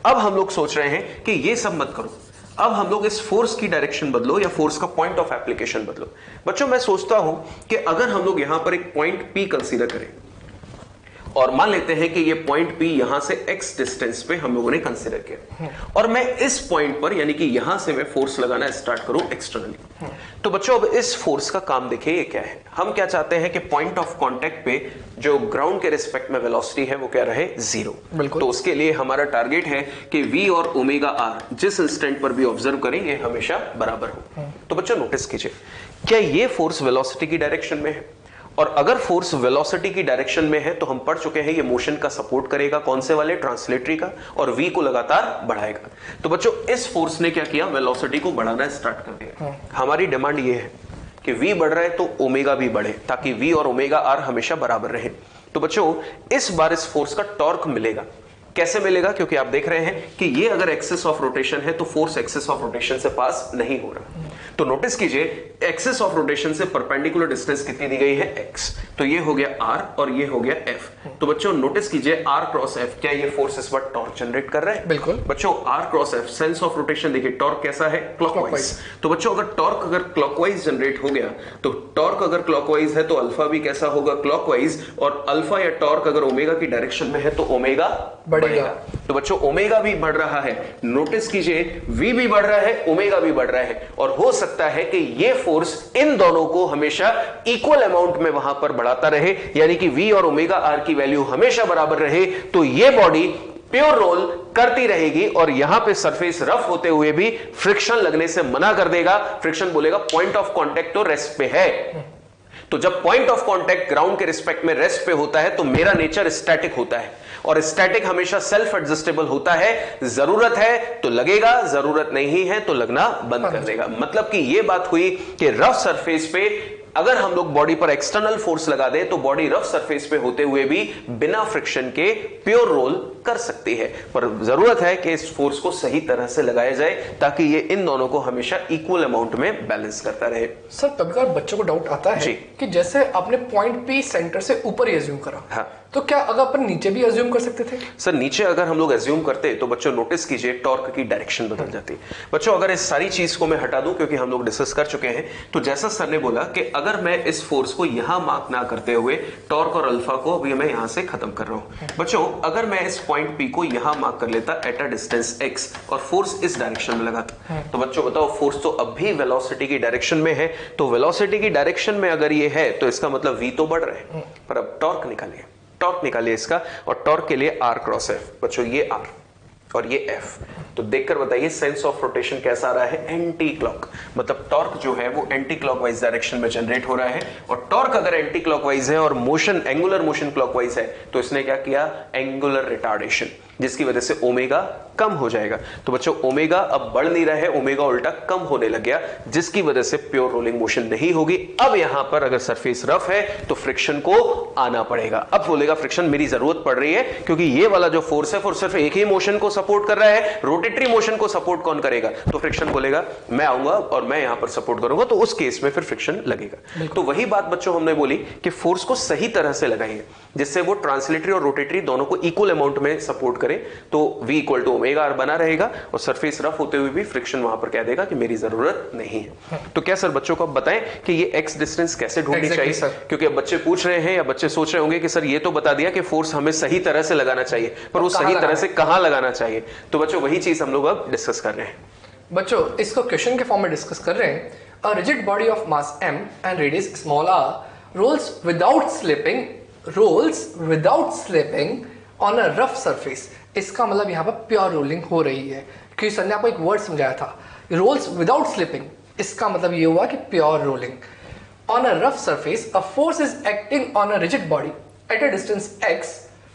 अब हम लोग सोच रहे हैं कि ये सब मत करो, अब हम लोग इस फोर्स की डायरेक्शन बदलो या फोर्स का पॉइंट ऑफ एप्लीकेशन बदलो। बच्चों मैं सोचता हूं कि अगर हम लोग यहां पर एक पॉइंट P कंसीडर करें और मान लेते हैं कि ये पॉइंट P यहां से x डिस्टेंस पे हम लोगों ने कंसीडर किया, और मैं इस पॉइंट पर यानी कि यहां से मैं फोर्स लगाना स्टार्ट करूं एक्सटर्नली। तो बच्चों अब इस फोर्स का काम देखिए ये क्या है। हम क्या चाहते हैं कि पॉइंट ऑफ कांटेक्ट पे जो ग्राउंड के रिस्पेक्ट में वेलोसिटी है वो क्या रहे? 0। तो उसके लिए हमारा टारगेट है कि v और ओमेगा r जिस इंस्टेंट पर भी ऑब्जर्व करेंगे हमेशा बराबर हो। तो बच्चों नोटिस कीजिए, क्या ये फोर्स वेलोसिटी की डायरेक्शन में है? और अगर फोर्स वेलोसिटी की डायरेक्शन में है तो हम पढ़ चुके हैं ये मोशन का सपोर्ट करेगा, कौन से वाले? ट्रांसलेटरी का, और v को लगातार बढ़ाएगा। तो बच्चों इस फोर्स ने क्या किया? वेलोसिटी को बढ़ाना स्टार्ट कर दिया। हमारी डिमांड ये है कि v बढ़ रहा है तो ओमेगा भी बढ़े, ताकि v और ओमेगा r हमेशा बराबर रहे। तो बच्चों इस बार इस फोर्स का टॉर्क मिलेगा। कैसे मिलेगा? क्योंकि आप देख रहे हैं कि ये अगर एक्सिस ऑफ रोटेशन है तो फोर्स एक्सिस ऑफ रोटेशन से पास नहीं हो रहा। तो नोटिस कीजिए एक्सिस ऑफ रोटेशन से परपेंडिकुलर डिस्टेंस कितनी दी गई है? x। तो ये हो गया r और ये हो गया f। तो बच्चों नोटिस कीजिए r क्रॉस f, क्या ये फोर्स इस बार टॉर्क जनरेट कर रहा है? बिल्कुल। बच्चों r cross f sense of rotation देखिए, टॉर्क कैसा है? क्लॉकवाइज। तो बच्चों अगर टॉर्क अगर क्लॉकवाइज जनरेट हो गया तो टॉर्क अगर क्लॉकवाइज है तो अल्फा भी कैसा होगा? क्लॉकवाइज। और अल्फा या टॉर्क अगर ओमेगा की डायरेक्शन में है तो ओमेगा बढ़ेगा। तो बच्चों ओमेगा भी बढ़ रहा है, नोटिस कीजिए v भी बढ़ रहा है, ओमेगा भी बढ़ रहा है। और हो सकता है कि ये फोर्स इन दोनों को हमेशा इक्वल अमाउंट में वहां पर बढ़ाता रहे, यानी कि v और ओमेगा r की वैल्यू हमेशा बराबर रहे। तो ये बॉडी प्योर रोल करती रहेगी और यहां पे सरफेस रफ होते हुए भी फ्रिक्शन लगने से मना कर देगा। फ्रिक्शन बोलेगा पॉइंट ऑफ कांटेक्ट तो रेस्ट पे है। तो जब पॉइंट ऑफ कांटेक्ट ग्राउंड के रिस्पेक्ट में रेस्ट पे होता है तो मेरा नेचर स्टैटिक होता है, और स्टैटिक हमेशा सेल्फ एडजस्टेबल होता है। जरूरत है तो लगेगा, जरूरत नहीं है तो लगना बंद कर देगा। मतलब कि यह बात हुई कि रफ सरफेस पे अगर हम लोग बॉडी पर एक्सटर्नल फोर्स लगा दें तो बॉडी रफ सरफेस पे होते हुए भी बिना फ्रिक्शन के प्योर रोल कर सकती है। पर जरूरत है कि इस फोर्स को सही तरह से लगाया जाए ताकि ये इन दोनों को हमेशा इक्वल अमाउंट में बैलेंस करता रहे। सर कभी कभार बच्चों को डाउट आता है कि जैसे आपने पॉइंट पी सेंटर से ऊपर ही अज्यूम करा, हाँ, तो क्या अगर अपन नीचे भी अज्यूम कर सकते थे? सर नीचे अगर हम लोग अज्यूम करते तो बच्चों नोटिस कीजिए टॉर्क की डायरेक्शन बदल जाती। बच्चों अगर इस सारी चीज को मैं हटा दूं क्योंकि हम लोग डिस्कस कर चुके हैं, तो जैसा सर ने बोला कि अगर मैं इस फोर्स को यहां मार्क ना करते हुए टॉर्क और अल्फा को अभी मैं यहां से खत्म कर रहा हूं। बच्चों अगर मैं इस पॉइंट पी को यहां मार्क कर लेता एट अ डिस्टेंस x और फोर्स इस डायरेक्शन में लगाता, तो बच्चों बताओ फोर्स तो अब भी वेलोसिटी की डायरेक्शन में है। तो वेलोसिटी की डायरेक्शन में अगर ये है तो इसका मतलब v तो बढ़ रहा है। पर अब टॉर्क निकालिए, टॉर्क निकालिए इसका, और टॉर्क के लिए r क्रॉस f। बच्चों ये r और ये f, तो देखकर बताइए सेंस ऑफ रोटेशन कैसा आ रहा है? Anti clock. मतलब टॉर्क जो है वो एंटी क्लॉकवाइज डायरेक्शन में जनरेट हो रहा है। और टॉर्क अगर एंटी क्लॉकवाइज है और मोशन एंगुलर मोशन क्लॉकवाइज है तो इसने क्या किया? एंगुलर रिटार्डेशन, जिसकी वजह से ओमेगा कम हो जाएगा। तो बच्चों ओमेगा अब बढ़ नहीं रहा है, ओमेगा उल्टा कम होने लग गया, जिसकी वजह से प्योर रोलिंग मोशन नहीं होगी। अब यहां पर अगर सरफेस रफ है तो फ्रिक्शन को आना पड़ेगा। अब बोलेगा फ्रिक्शन मेरी जरूरत पड़ रही है क्योंकि ये वाला जो फोर्स है वो सिर्फ एक ही मोशन को सपोर्ट कर रहा है, रोटेटरी मोशन को सपोर्ट कौन करेगा? तो फ्रिक्शन बोलेगा मैं आऊंगा और मैं यहां पर सपोर्ट करूंगा, तो उस केस में फिर फ्रिक्शन लगेगा। तो वही बात बच्चों हमने बोली कि फोर्स को सही तरह से लगाइए जिससे वो ट्रांसलेटरी और रोटेटरी दोनों को इक्वल अमाउंट में सपोर्ट करे। तो v equal to omega R बना रहेगा और सरफेस रफ होते हुए भी फ्रिक्शन वहां पर कह देगा कि मेरी जरूरत नहीं है। तो क्या सर बच्चों को अब बताएं कि ये x डिस्टेंस कैसे ढूंढनी चाहिए? क्योंकि अब बच्चे पूछ रहे हैं या बच्चे सोच रहे होंगे कि सर ये तो बता दिया कि फोर्स हमें सही तरह से लगाना चाहिए, पर वो सही तरह से कहां लगाना चाहिए? तो बच्चों वही चीज हम लोग अब डिस्कस कर रहे हैं। बच्चों इसको क्वेश्चन के फॉर्म में डिस्कस कर रहे हैं। अ rigid body of mass m and radius small r rolls without slipping on a rough surface। इसका मतलब यहाँ पर प्योर रोलिंग हो रही है, क्योंकि सर ने आपको एक वर्ड समझाया था रोल्स विदाउट स्लिपिंग। इसका मतलब ये हुआ कि pure rolling on a rough surface. A force is acting on a rigid body at a distance x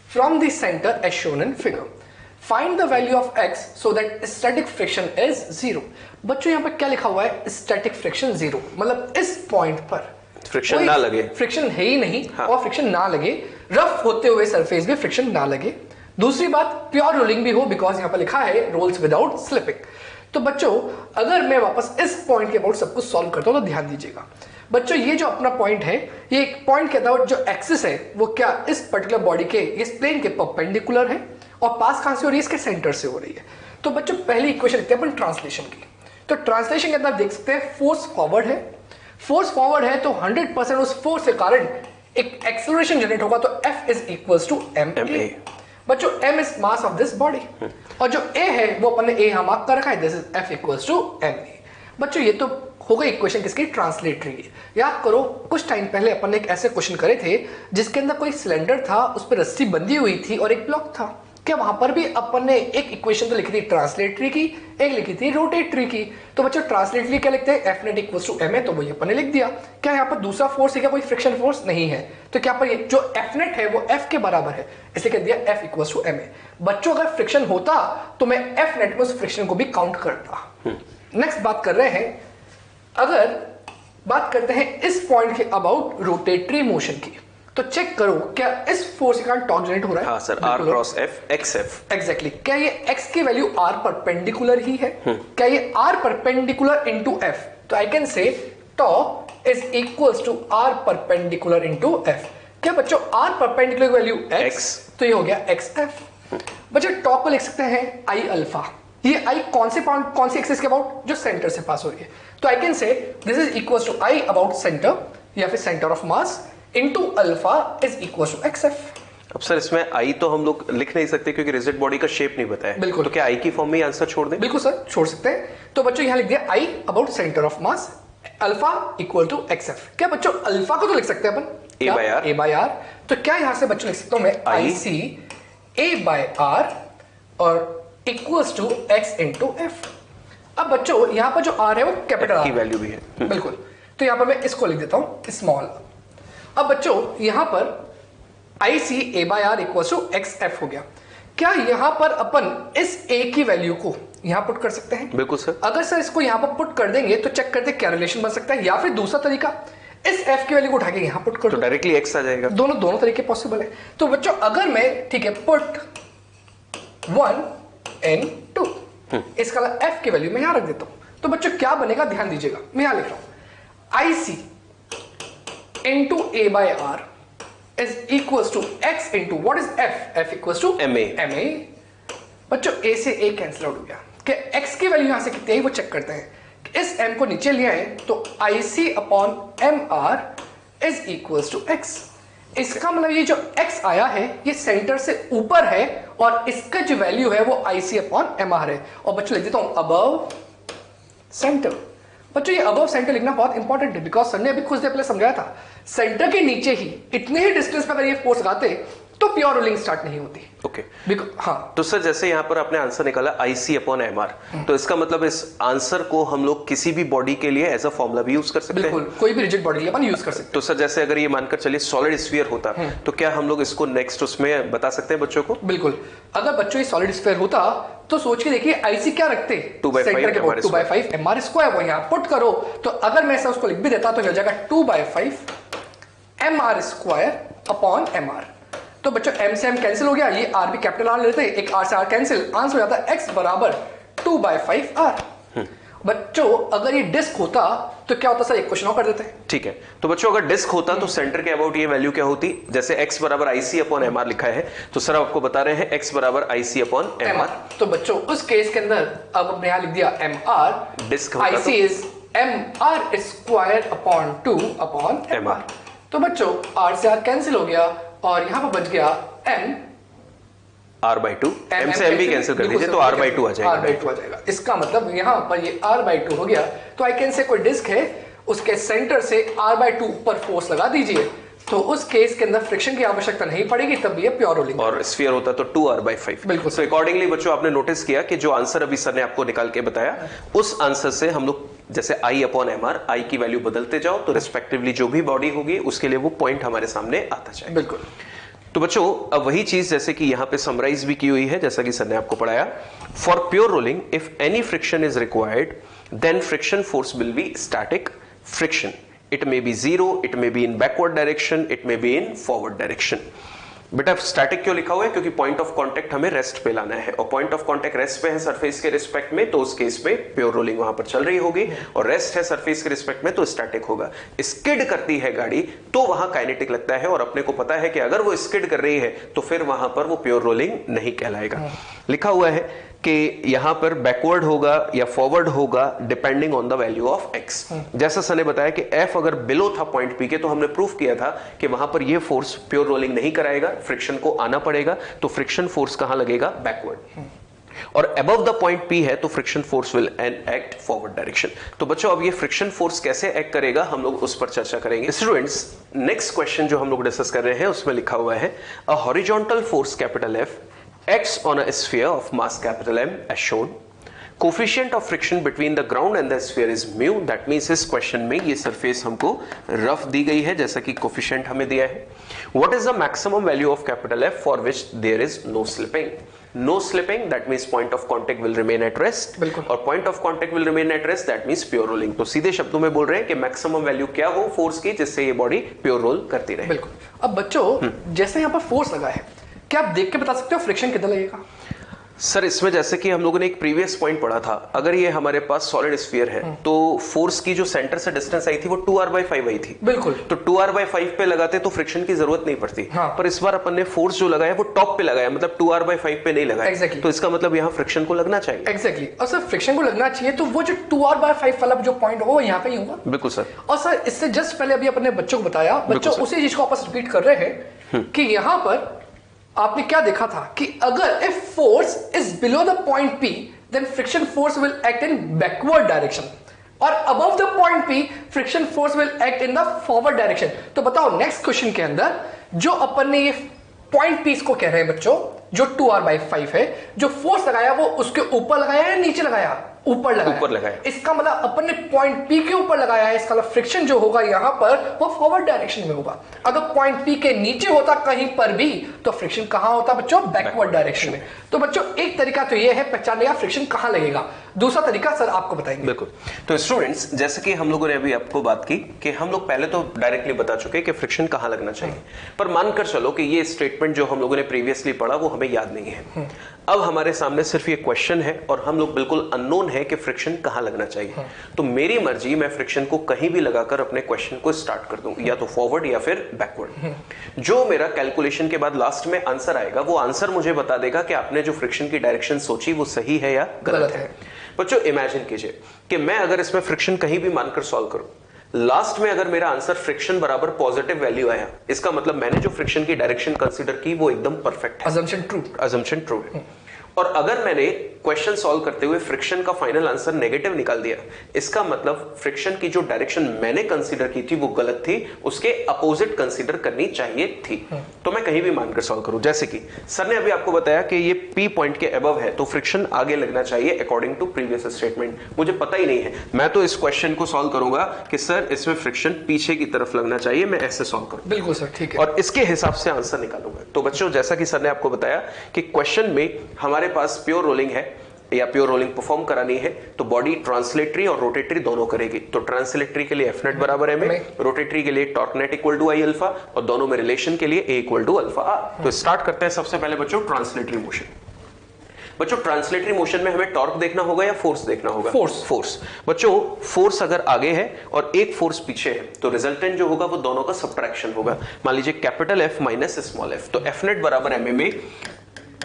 from the centre as shown in figure. Find the value of x so that static friction is 0। बच्चों यहाँ पर क्या लिखा हुआ है? Static friction 0, मतलब इस point पर फ्रिक्शन ना लगे, फ्रिक्शन है ही नहीं। हाँ। और फ्रिक्शन ना लगे, रफ होते हुए सरफेस में फ्रिक्शन ना लगे। दूसरी बात प्योर रोलिंग भी हो, बिकॉज यहां पर लिखा है रोल्स विदाउट स्लिपिंग। तो बच्चों अगर मैं वापस इस पॉइंट के अबाउट सब कुछ सॉल्व करता हूं तो ध्यान दीजिएगा बच्चों, ये जो अपना पॉइंट है, ये एक पॉइंट के अबाउट जो एक्सिस है वो क्या इस पर्टिकुलर बॉडी के इस प्लेन के परपेंडिकुलर है और पास कहां से हो रही है? इसके सेंटर से हो रही है। तो बच्चों पहली इक्वेशन लिखते हैं अपन ट्रांसलेशन की। तो ट्रांसलेशन के अंदर देख सकते हैं फोर्स फॉरवर्ड है, फोर्स फॉरवर्ड है तो 100% उस फोर्स के कारण एक एक्सेलरेशन जनरेट होगा। तो F is equals to ma। बच्चों m is mass of this body और जो a है वो अपन ने a यहां मार्क कर रखा है, this is F equals to ma। बच्चों ये तो हो गई इक्वेशन किसकी? ट्रांसलेटरी की। याद करो कुछ टाइम पहले अपन ने एक ऐसे क्वेश्चन करे थे जिसके अंदर कोई सिलेंडर था, उस पर रस्सी बंधी हुई थी और एक ब्लॉक था। क्या वहां पर भी अपन ने एक इक्वेशन तो लिखी थी ट्रांसलेटरी की, एक लिखी थी रोटेटरी की। तो बच्चों ट्रांसलेटरी क्या लिखते हैं? F net equals to ma, तो वही अपन ने लिख दिया। क्या यहाँ पर दूसरा फोर्स है क्या? कोई फ्रिक्शन फोर्स नहीं है। तो क्या पर जो F नेट है वो F के बराबर है, इसलिए कह दिया F इक्वल्स टू ma। बच्चों अगर फ्रिक्शन होता तो मैं F नेट में उस फ्रिक्शन को भी काउंट करता। नेक्स्ट बात कर रहे हैं, अगर बात करते हैं इस पॉइंट के अबाउट रोटेटरी मोशन की। तो चेक करो क्या इस फोर्स के कारण टॉर्क जनरेट हो रहा है? हाँ sir, R cross F X F. Exactly. क्या ये एक्स की वैल्यू आर परपेंडिकुलर ही है? क्या ये आर परपेंडिकुलर इनटू एफ? तो I can say tau is equals to R perpendicular into F. क्या बच्चों आर परपेंडिकुलर की वैल्यू एक्स, तो ये हो गया एक्स एफ। बच्चों टॉ को लिख सकते हैं आई अल्फा। ये आई कौन सी एक्सिस के अबाउट? जो सेंटर से पास हो रही है। तो I can say this is equals to I about centre या फिर centre of mass into alpha is equals to X F. अब सर इसमें आई तो हम लोग लिख नहीं सकते क्योंकि रिजिड बॉडी का शेप नहीं बताया। बिल्कुल। तो क्या आई की फॉर्म में आंसर छोड़ दें? बिल्कुल सर, छोड़ सकते हैं। तो बच्चों यहां लिख दिया I about centre of mass alpha equal to X F. क्या बच्चों अल्फा को तो लिख सकते हैं अपन ए बाय आर। तो क्या यहां से बच्चों लिख सकता हूं मैं I C A by R और equals to X into F. अब बच्चों यहां पर जो आर है वो कैपिटल आर की वैल्यू भी है। बिल्कुल। तो यहां पर मैं इसको लिख देता हूं स्मॉल। अब बच्चों यहां पर I C A by R equals to X F हो गया। क्या यहां पर अपन इस ए की वैल्यू को यहां पुट कर सकते हैं? बिल्कुल सर। अगर सर इसको यहां पर पुट कर देंगे तो चेक करते क्या रिलेशन बन सकता है, या फिर दूसरा तरीका इस एफ की वैल्यू को उठा के यहां पुट कर तो दो, डायरेक्टली एक्स आ जाएगा। दोनों तरीके पॉसिबल है। तो बच्चों अगर मैं ठीक है पुट 1 and 2 इसका एफ की वैल्यू मैं यहां रख देता हूं, तो बच्चों क्या बनेगा ध्यान दीजिएगा। मैं यहां लिख रहा हूं I C into A by R is equals to X into what is F? F equals to M A. बच्चों ए से ए कैंसिल आउट हो गया। कि एक्स की वैल्यू यहां से कितनी है वो चेक करते हैं। इस m को नीचे लिया है तो I C upon M R is equals to X. इसका मतलब ये जो x आया है ये सेंटर से ऊपर है और इसका जो वैल्यू है वो आई सी अपॉन एम आर है। और बच्चों लिख देता हूं अबव सेंटर। बच्चों ये अबव सेंटर लिखना बहुत इंपॉर्टेंट है बिकॉज सर ने अभी कुछ देर पहले समझाया था सेंटर के नीचे ही इतने ही डिस्टेंस पर अगर ये फोर्स लगाते तो प्योर रोलिंग स्टार्ट नहीं होती। ओके। हाँ तो सर जैसे यहाँ पर आपने आंसर निकाला आई सी अपॉन एम आर, तो इसका मतलब इस आंसर को हम लोग किसी भी बॉडी के लिए एज अ फॉर्मूला भी यूज कर सकते हैं। बिल्कुल, कोई भी रिजिड बॉडी अपन यूज कर सकते हैं। तो सर जैसे अगर ये मानकर चलिए सॉलिड स्फीयर होता तो क्या हम लोग इसको नेक्स्ट उसमें बता सकते हैं बच्चों को? बिल्कुल। अगर बच्चों ये सॉलिड स्फीयर होता तो सोच के देखिए आईसी क्या रखते 2/5 2/5 एम आर स्क्वायर वो यहाँ पुट करो। तो अगर मैं उसको लिख भी देता तो हो जाएगा 2/5 M R square upon M R. तो बच्चों एम से एम कैंसिल हो गया, ये आर भी कैपिटल आर लेते हैं, एक आर से आर कैंसिल, आंसर हो जाता है एक्स बराबर 2/5 आर। बच्चों अगर ये डिस्क होता तो क्या होता? सर एक क्वेश्चन और कर देते हैं। ठीक है। तो बच्चों अगर डिस्क होता तो सेंटर के अबाउट ये वैल्यू क्या होती? जैसे x बराबर आई सी अपॉन एम आर लिखा है तो सर आपको बता रहे हैं x बराबर आई सी अपॉन एम आर। तो बच्चों उस केस के अंदर अब हमने यहां लिख दिया M R, disc I C is M R square upon 2 upon M R. तो बच्चों आर से आर कैंसिल हो गया और यहां पर बच गया एम r/2। m से m भी कैंसिल कर दीजिए तो r/2 आ जाएगा। r/2 आ जाएगा। इसका मतलब यहां पर ये r/2 हो गया। तो आई कैन से कोई डिस्क है उसके सेंटर से r/2 ऊपर फोर्स लगा दीजिए तो उस केस के अंदर फ्रिक्शन की आवश्यकता नहीं पड़ेगी, तब ये प्योर रोलिंग। और स्फीयर होता तो 2r/5। बिल्कुल। तो अकॉर्डिंगली बच्चों आपने नोटिस किया कि जो आंसर अभी सर ने आपको निकाल के बताया उस आंसर से हम लोग जैसे i अपॉन एम आर, आई की वैल्यू बदलते जाओ तो रिस्पेक्टिवली जो भी बॉडी होगी उसके लिए वो पॉइंट हमारे सामने आता जाए। बिल्कुल। तो बच्चों अब वही चीज जैसे कि यहां पे समराइज भी की हुई है जैसा कि सर ने आपको पढ़ाया। For pure rolling if any friction is required then friction force will be static friction. It may be zero, it may be in backward direction, it may be in forward direction. बेटा static क्यों लिखा हुआ है? क्योंकि point of contact हमें rest पे लाना है और पॉइंट ऑफ कांटेक्ट रेस्ट पे है सरफेस के रिस्पेक्ट में, तो उस केस में प्योर रोलिंग वहां पर चल रही होगी और रेस्ट है सरफेस के रिस्पेक्ट में तो स्टैटिक होगा। स्किड करती है गाड़ी तो वहां काइनेटिक लगता है और अपने को पता है कि अगर वो स्किड कर रही है तो फिर वहां पर वो प्योर रोलिंग नहीं कहलाएगा। लिखा हुआ है कि यहां पर बैकवर्ड होगा या फॉरवर्ड होगा depending on the value of x. जैसा सर ने बताया कि एफ अगर बिलो था पॉइंट पी के तो हमने प्रूफ किया था कि वहां पर ये फोर्स प्योर रोलिंग नहीं कराएगा, फ्रिक्शन को आना पड़ेगा, तो फ्रिक्शन फोर्स कहां लगेगा? बैकवर्ड। और अबव द पॉइंट पी है तो friction force will act forward direction. तो बच्चों अब ये फ्रिक्शन फोर्स कैसे एक्ट करेगा हम लोग उस पर चर्चा करेंगे। स्टूडेंट्स नेक्स्ट क्वेश्चन जो हम लोग डिस्कस कर रहे हैं उसमें लिखा हुआ है a horizontal force capital F acts on a sphere of mass capital M as shown. Coefficient of friction between the ground and the sphere is mu. That means इस क्वेश्चन में ये सरफेस हमको रफ दी गई है जैसा कि coefficient हमें दिया है। What is the maximum value of capital F for which there is no slipping? No slipping that means point of contact will remain at rest, बिल्कुल। और point of contact will remain at rest that means pure rolling. तो सीधे शब्दों में बोल रहे हैं कि मैक्सिमम वैल्यू क्या हो फोर्स की जिससे ये बॉडी प्योर रोल करती रहे। बिल्कुल। अब बच्चों जैसे यहाँ पर फोर्स लगा है, क्या आप देख के बता सकते हो फ्रिक्शन कितना लगेगा? सर इसमें जैसे कि हम लोगों ने एक प्रीवियस पॉइंट पढ़ा था, अगर ये हमारे पास सॉलिड स्फीयर है तो फोर्स की जो सेंटर से डिस्टेंस आई थी वो 2r/5 आई थी। बिल्कुल। तो 2r/5 पे लगाते तो फ्रिक्शन की जरूरत नहीं पड़ती। हाँ। पर इस बार अपन ने फोर्स जो लगाया वो टॉप पे लगाया, मतलब 2r/5 पे नहीं लगाया। Exactly। तो इसका मतलब यहाँ फ्रिक्शन को लगना चाहिए। एग्जैक्टली। और सर फ्रिक्शन को लगना चाहिए तो वो जो 2r/5 वाला जो पॉइंट होगा वो यहाँ पे ही होगा। बिल्कुल सर। और सर इससे जस्ट पहले अभी अपने बच्चों को बताया, बच्चों उसी चीज को आपस रिपीट कर रहे हैं कि यहां पर आपने क्या देखा था कि अगर if force is below the point P then friction force will act in backward direction, और above the point P friction force will act in the forward direction. तो बताओ नेक्स्ट क्वेश्चन के अंदर जो अपन ने ये पॉइंट P को कह रहे हैं बच्चों, जो 2r/5 है, जो फोर्स लगाया वो उसके ऊपर लगाया या नीचे लगाया? ऊपर लगाया। इसका मतलब अपन ने पॉइंट P के ऊपर लगाया है, इसका मतलब फ्रिक्शन जो होगा यहां पर वो फॉरवर्ड डायरेक्शन में होगा। अगर पॉइंट P के नीचे होता कहीं पर भी तो फ्रिक्शन कहां होता बच्चों? बैकवर्ड डायरेक्शन में। तो बच्चों एक तरीका तो ये है पहचानने का फ्रिक्शन कहां लगेगा, दूसरा तरीका सर आपको बताएंगे। बिल्कुल। तो स्टूडेंट्स जैसे कि हम लोगों ने अभी आपको बात की कि हम लोग पहले तो डायरेक्टली बता चुके कि फ्रिक्शन कहां लगना चाहिए, पर मानकर चलो कि ये स्टेटमेंट जो हम लोगों ने प्रीवियसली पढ़ा वो हमें याद नहीं है। अब हमारे सामने सिर्फ ये क्वेश्चन है और हम लोग बिल्कुल अननोन है कि फ्रिक्शन कहां लगना चाहिए। तो मेरी मर्जी, मैं फ्रिक्शन को कहीं भी लगाकर अपने क्वेश्चन को स्टार्ट कर दूं, या तो फॉरवर्ड या फिर बैकवर्ड। जो मेरा कैलकुलेशन के बाद लास्ट में आंसर आएगा वो आंसर मुझे बता देगा कि आपने जो फ्रिक्शन की डायरेक्शन सोची वो सही है या गलत है। बच्चों इमेजिन कीजिए कि मैं अगर इसमें फ्रिक्शन कहीं भी मानकर सॉल्व करूं, लास्ट में अगर मेरा आंसर फ्रिक्शन बराबर पॉजिटिव वैल्यू आया, इसका मतलब मैंने जो फ्रिक्शन की डायरेक्शन कंसीडर की वो एकदम परफेक्ट है, अजम्पशन ट्रू है। और अगर मैंने क्वेश्चन सॉल्व करते हुए फ्रिक्शन का फाइनल आंसर नेगेटिव निकाल दिया, इसका मतलब फ्रिक्शन की जो डायरेक्शन मैंने कंसीडर की थी वो गलत थी, उसके अपोजिट कंसीडर करनी चाहिए थी। तो मैं कहीं भी मानकर सॉल्व करूं, जैसे कि सर ने अभी आपको बताया कि ये P पॉइंट के अबव है तो फ्रिक्शन आगे लगना चाहिए अकॉर्डिंग टू प्रीवियस स्टेटमेंट। मुझे पता ही नहीं है, मैं तो इस क्वेश्चन को सॉल्व करूंगा कि सर इसमें फ्रिक्शन पीछे की तरफ लगना चाहिए, मैं ऐसे सॉल्व करूंगा। बिल्कुल सर, ठीक है। और इसके हिसाब से आंसर निकालूंगा। तो बच्चों जैसा कि सर ने आपको बताया कि क्वेश्चन में हमारे पास प्योर रोलिंग है या प्योर रोलिंग परफॉर्म करानी है तो बॉडी ट्रांसलेटरी और रोटेटरी दोनों करेगी। तो ट्रांसलेटरी के लिए एफ नेट बराबर है में, रोटेटरी के लिए torque net equal to I alpha, और दोनों में रिलेशन के लिए A equal to alpha R. तो स्टार्ट करते हैं सबसे पहले बच्चों ट्रांसलेटरी मोशन। बच्चों ट्रांसलेटरी मोशन में हमें टॉर्क देखना होगा या फोर्स देखना होगा? फोर्स। बच्चों फोर्स अगर आगे है और एक फोर्स पीछे है तो रिजल्टेंट जो होगा वो दोनों का सब्ट्रैक्शन होगा। मान लीजिए capital F minus small F, तो एफ नेट बराबर एम में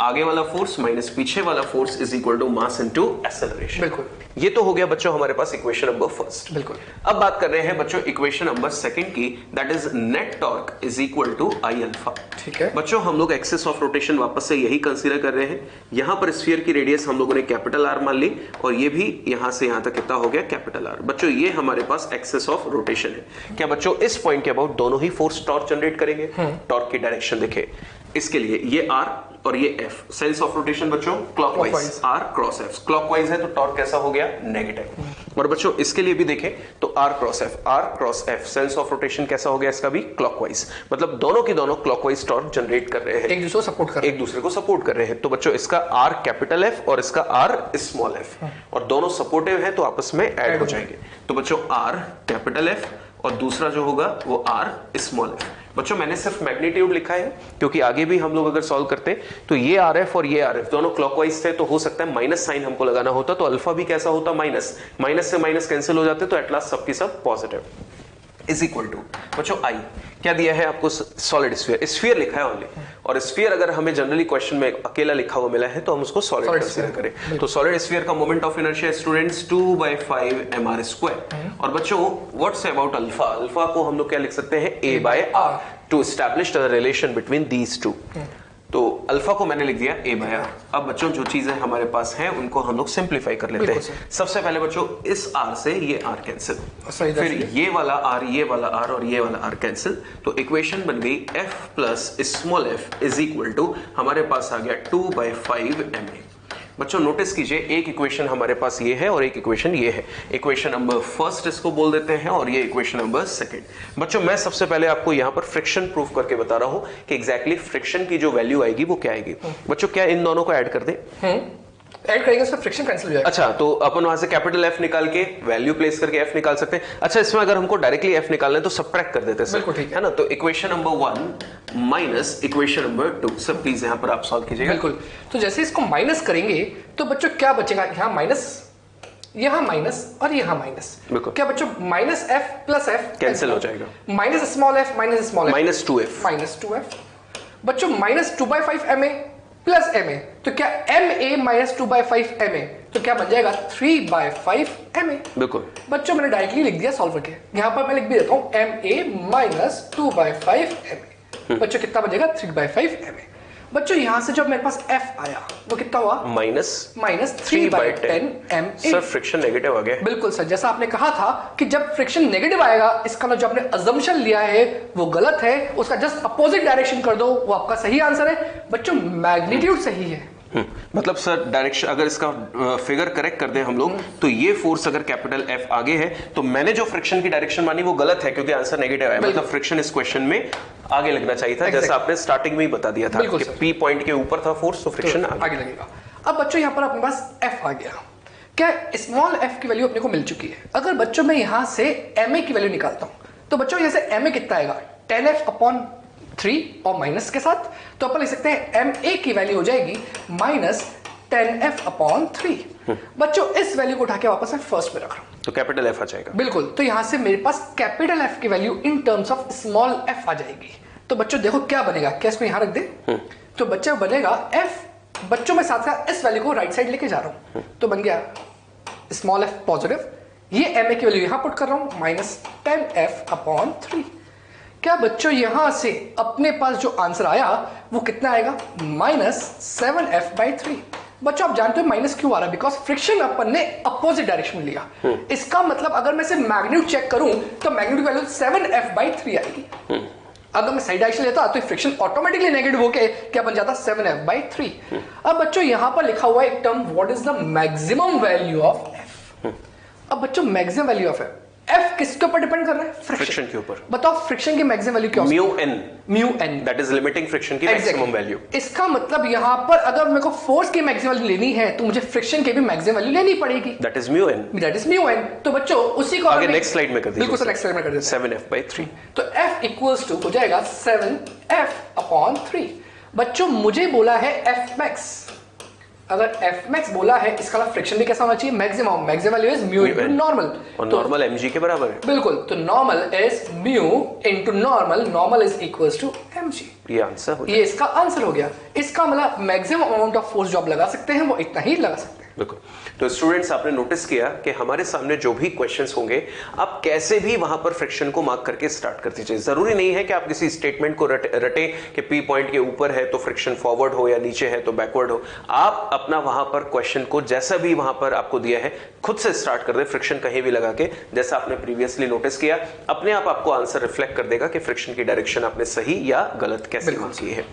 आगे वाला फोर्स माइनस पीछे वाला force is equal to mass into acceleration. बिल्कुल। ये तो हो गया बच्चों हमारे पास इक्वेशन नंबर फर्स्ट। बिल्कुल। अब बात कर रहे हैं बच्चों इक्वेशन नंबर सेकंड की, that is net torque is equal to I alpha. ठीक है बच्चों हम लोग एक्सिस ऑफ रोटेशन वापस से यही कंसीडर कर रहे हैं। यहां पर स्फीयर की रेडियस हम लोगों ने कैपिटल आर मान ली और ये भी यहां से यहां तक कितना हो गया कैपिटल आर। बच्चों ये हमारे पास एक्सिस ऑफ रोटेशन है। क्या बच्चों इस पॉइंट के अबाउट दोनों ही फोर्स टॉर्क जनरेट करेंगे? टॉर्क की डायरेक्शन देखें, इसके लिए ये आर और ये एफ, सेंस ऑफ रोटेशन बच्चों clockwise, R cross F. Clockwise है तो टॉर्क कैसा हो गया? नेगेटिव। और बच्चों इसके लिए भी देखें तो R cross F, sense of rotation कैसा हो गया इसका भी? क्लॉकवाइज। मतलब दोनों की दोनों क्लॉकवाइज टॉर्क जनरेट कर रहे हैं, एक दूसरे को सपोर्ट कर रहे हैं। तो बच्चों इसका आर कैपिटल एफ और इसका आर स्मॉल एफ, और दोनों सपोर्टिव है तो आपस में ऐड हो जाएंगे। तो बच्चों आर कैपिटल एफ और दूसरा जो होगा वो आर स्मॉल एफ। बच्चों मैंने सिर्फ मैग्नीट्यूड लिखा है क्योंकि आगे भी हम लोग अगर सॉल्व करते तो ये आर एफ और ये आर एफ दोनों क्लॉकवाइज थे, तो हो सकता है माइनस साइन हमको लगाना होता, तो अल्फा भी कैसा होता? माइनस। माइनस से माइनस कैंसिल हो जाते तो एट लास्ट सबकी सब पॉजिटिव इज इक्वल टू बच्चों आई। क्या दिया है आपको? Solid sphere. स्फीयर लिखा है ओनली, और स्फीयर अगर हमें जनरली क्वेश्चन में अकेला लिखा हुआ मिला है तो हम उसको सॉलिड कंसीडर करें। तो सॉलिड स्फीयर का moment of inertia students 2/5 mr²। और बच्चों व्हाट्स अबाउट अल्फा? अल्फा को हम लोग क्या लिख सकते हैं? a/r to establish the relation between these two. तो अल्फा को मैंने लिख दिया a/r। अब बच्चों जो चीजें हमारे पास हैं उनको हम लोग सिंप्लीफाई कर लेते हैं। सबसे पहले बच्चों इस r से ये r कैंसिल, फिर ये वाला r, ये वाला r और ये वाला r कैंसिल, तो इक्वेशन बन गई f plus small f is equal to हमारे पास आ गया 2/5 ma। बच्चों नोटिस कीजिए, एक इक्वेशन हमारे पास ये है और एक इक्वेशन ये है। इक्वेशन नंबर फर्स्ट इसको बोल देते हैं और ये इक्वेशन नंबर सेकंड। बच्चों मैं सबसे पहले आपको यहाँ पर फ्रिक्शन प्रूफ करके बता रहा हूँ कि एग्जैक्टली फ्रिक्शन की जो वैल्यू आएगी वो क्या आएगी। बच्चों क्या इन दोनों को ऐड कर दें? ऐड करेंगे उसका फ्रिक्शन कैंसिल हो जाएगा। अच्छा, तो अपन वहां से कैपिटल एफ निकाल के वैल्यू प्लेस करके एफ निकाल सकते हैं। अच्छा, इसमें अगर हमको डायरेक्टली एफ निकालना है तो सब्ट्रैक्ट कर देते हैं सर, बिल्कुल ठीक है ना। तो equation number 1 minus equation number 2, sir please यहाँ पर आप सॉल्व कीजिएगा। बिल्कुल, तो जैसे इसको माइनस करेंगे तो बच्चों क्या बचेगा, यहाँ माइनस, यहाँ माइनस और यहाँ माइनस। क्या बच्चों minus F plus F cancel हो जाएगा, minus small F minus small F minus 2f, minus 2f। बच्चों माइनस 2/5 ma प्लस ma, तो क्या ma माइनस 2/5 ma, तो क्या बन जाएगा 3/5 ma। बिल्कुल बच्चों मैंने डायरेक्टली लिख दिया सॉल्व करके, यहाँ पर मैं लिख भी देता हूँ ma माइनस 2/5 ma। बच्चों कितना बचेगा 3/5 ma। बच्चों यहाँ से जब मेरे पास f आया वो कितना हुआ minus 3/10 ma। Sir friction negative आ गया। बिल्कुल सर, जैसा आपने कहा था कि जब फ्रिक्शन नेगेटिव आएगा इसका जो आपने अजम्पशन लिया है वो गलत है, उसका जस्ट अपोजिट डायरेक्शन कर दो, वो आपका सही आंसर है। बच्चों मैग्नीट्यूड सही है। मतलब सर डायरेक्शन अगर इसका फिगर करेक्ट कर दें हम लोग तो ये फोर्स अगर कैपिटल एफ आगे है तो मैंने जो फ्रिक्शन की डायरेक्शन मानी वो गलत है क्योंकि आंसर नेगेटिव है। मतलब फ्रिक्शन इस क्वेश्चन में आगे लगना चाहिए था, जैसा आपने स्टार्टिंग में ही बता दिया था कि पी पॉइंट के ऊपर था फोर्स तो फ्रिक्शन आगे लगेगा। अब बच्चों यहाँ पर अपने पास एफ आ गया, क्या स्मॉल एफ की वैल्यू अपने को मिल चुकी है। अगर बच्चों मैं यहाँ से एम ए की वैल्यू निकालता हूँ तो बच्चों यहाँ से एम ए कितना आएगा 10f/3 और माइनस के साथ, तो अपन लिख सकते हैं एम ए की वैल्यू हो जाएगी माइनस 10f/3। बच्चों इस वैल्यू को उठा के वापस मैं फर्स्ट में रख रहा हूं तो कैपिटल एफ आ जाएगा। बिल्कुल, तो यहां से मेरे पास कैपिटल एफ की value in terms of small F आ जाएगी। तो बच्चों देखो क्या बनेगा, क्या इसको यहां रख दे तो बच्चा बनेगा एफ। बच्चों मैं साथ साथ इस वैल्यू को राइट साइड लेके जा रहा हूं तो बन गया स्मॉल एफ पॉजिटिव, ये एम ए की वैल्यू यहां पुट कर रहा हूं माइनस 10f/3। क्या बच्चों यहां से अपने पास जो आंसर आया वो कितना आएगा माइनस 7f/3। बच्चों आप जानते हो माइनस क्यों आ रहा है, बिकॉज फ्रिक्शन अपन ने अपोजिट डायरेक्शन में लिया। इसका मतलब अगर मैं से मैग्नीट्यूड चेक करूं तो मैग्नीट्यूड वैल्यू 7f/3 आएगी। अगर मैं साइड डायरेक्शन लेता तो फ्रिक्शन ऑटोमेटिकली नेगेटिव होके क्या बन जाता 7f/3। अब बच्चों यहां पर लिखा हुआ है एक term what is the maximum value of F. अब बच्चों मैक्सिमम वैल्यू ऑफ एफ किसके ऊपर डिपेंड कर रहा है, फ्रिक्शन के ऊपर। बताओ फ्रिक्शन की मैक्सिमम वैल्यू क्या म्यू होगी, N that is limiting friction की मैक्सिमम वैल्यू। इसका मतलब यहां पर अगर मेरे को फोर्स की मैक्सिमम वैल्यू लेनी है तो मुझे फ्रिक्शन की भी मैक्सिमम वैल्यू लेनी पड़ेगी, दैट इज म्यू एन। तो बच्चों उसी को आगे नेक्स्ट स्लाइड में कर दीजिए। बिल्कुल सर, नेक्स्ट स्लाइड में कर दीजिए 7f/3। तो f इक्वल्स टू हो जाएगा 7f/3। बच्चों मुझे बोला है f max, अगर f max बोला है इसका मतलब फ्रिक्शन भी कैसा होना चाहिए maximum value is mu into normal, और नॉर्मल mg के बराबर है। बिल्कुल, तो normal is mu into normal is equals to mg। ये आंसर हो ये इसका आंसर हो गया। इसका मतलब मैक्सिमम अमाउंट ऑफ फोर्स जो आप लगा सकते हैं वो इतना ही लगा सकते हैं। बिल्कुल। तो स्टूडेंट्स आपने नोटिस किया कि हमारे सामने जो भी क्वेश्चंस होंगे आप कैसे भी वहां पर फ्रिक्शन को मार्क करके स्टार्ट कर दीजिए। जरूरी नहीं है कि आप किसी स्टेटमेंट को रटे कि पी पॉइंट के ऊपर है तो फ्रिक्शन फॉरवर्ड हो या नीचे है तो बैकवर्ड हो। आप अपना वहां पर क्वेश्चन को जैसा भी वहां पर आपको दिया है खुद से स्टार्ट कर दे, फ्रिक्शन कहीं भी लगा के, जैसा आपने प्रीवियसली नोटिस किया। अपने आप आपको आंसर रिफ्लेक्ट कर देगा कि फ्रिक्शन की डायरेक्शन आपने सही या गलत कैसे की है।